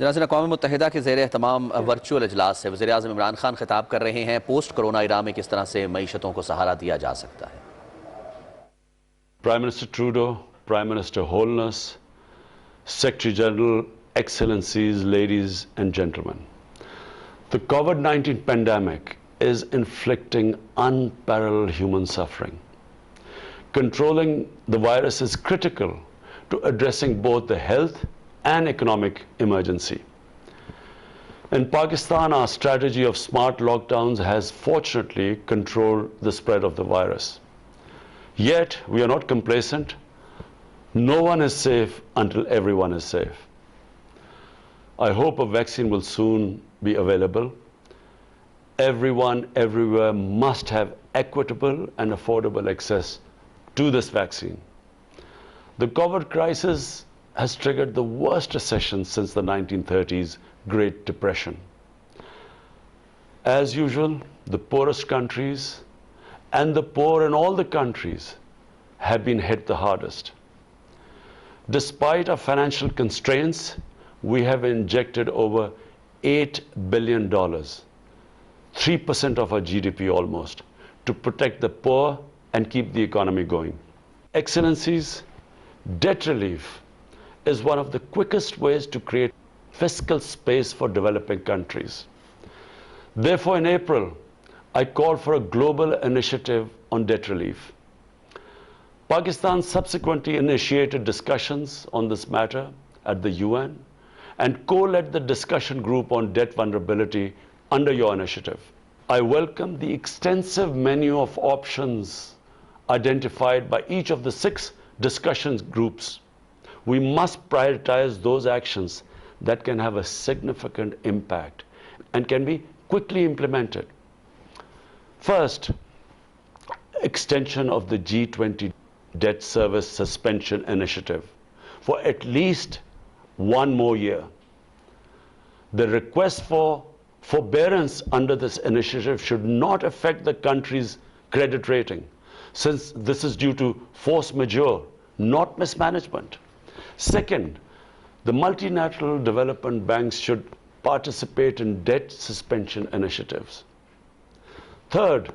जनाज़िन अक़वाम मुत्तहिदा के ज़ेर एहतमाम वर्चुअल इजलास से वज़ीर-ए-आज़म इमरान खान खिताब कर रहे हैं। पोस्ट कोरोना इरा में किस तरह से मईशतों को सहारा दिया जा सकता है। Prime Minister Trudeau, Prime Minister Holness, Secretary General, Excellencies, ladies and gentlemen. The COVID-19 pandemic is inflicting unparalleled human suffering. Controlling the virus is critical to addressing both the health and economic emergency. In Pakistan, our strategy of smart lockdowns has fortunately controlled the spread of the virus. Yet, we are not complacent. No one is safe until everyone is safe. I hope a vaccine will soon be available. Everyone, everywhere must have equitable and affordable access to this vaccine. The COVID crisis has triggered the worst recession since the 1930s Great Depression. As usual, the poorest countries and the poor in all the countries have been hit the hardest. Despite our financial constraints, we have injected over $8 billion, 3% of our GDP almost, to protect the poor and keep the economy going. Excellencies, debt relief is one of the quickest ways to create fiscal space for developing countries. Therefore, in April, I called for a global initiative on debt relief. Pakistan subsequently initiated discussions on this matter at the UN and co-led the discussion group on debt vulnerability under your initiative. I welcome the extensive menu of options identified by each of the 6 discussion groups. We must prioritize those actions that can have a significant impact and can be quickly implemented. First, extension of the G20 debt service suspension initiative for at least 1 more year. The request for forbearance under this initiative should not affect the country's credit rating, since this is due to force majeure, not mismanagement. Second, the multilateral development banks should participate in debt suspension initiatives. Third,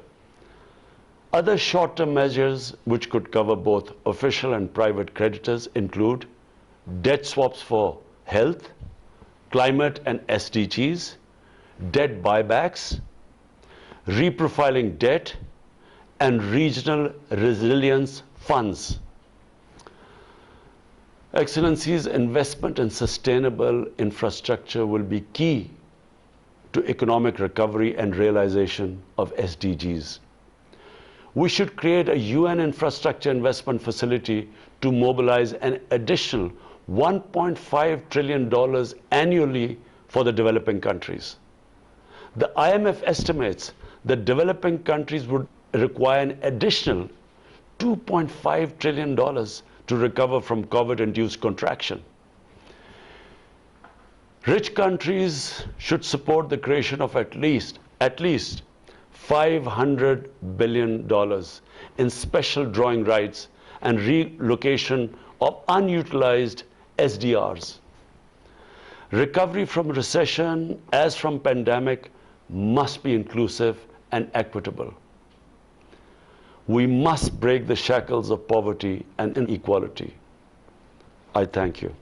other short-term measures which could cover both official and private creditors include debt swaps for health, climate and SDGs, debt buybacks, reprofiling debt, and regional resilience funds. Excellencies, investment in sustainable infrastructure will be key to economic recovery and realization of SDGs. We should create a UN infrastructure investment facility to mobilize an additional $1.5 trillion annually for the developing countries. The IMF estimates that developing countries would require an additional $2.5 trillion to recover from COVID-induced contraction. Rich countries should support the creation of at least $500 billion in special drawing rights and relocation of unutilized SDRs. Recovery from recession, as from pandemic, must be inclusive and equitable. We must break the shackles of poverty and inequality. I thank you.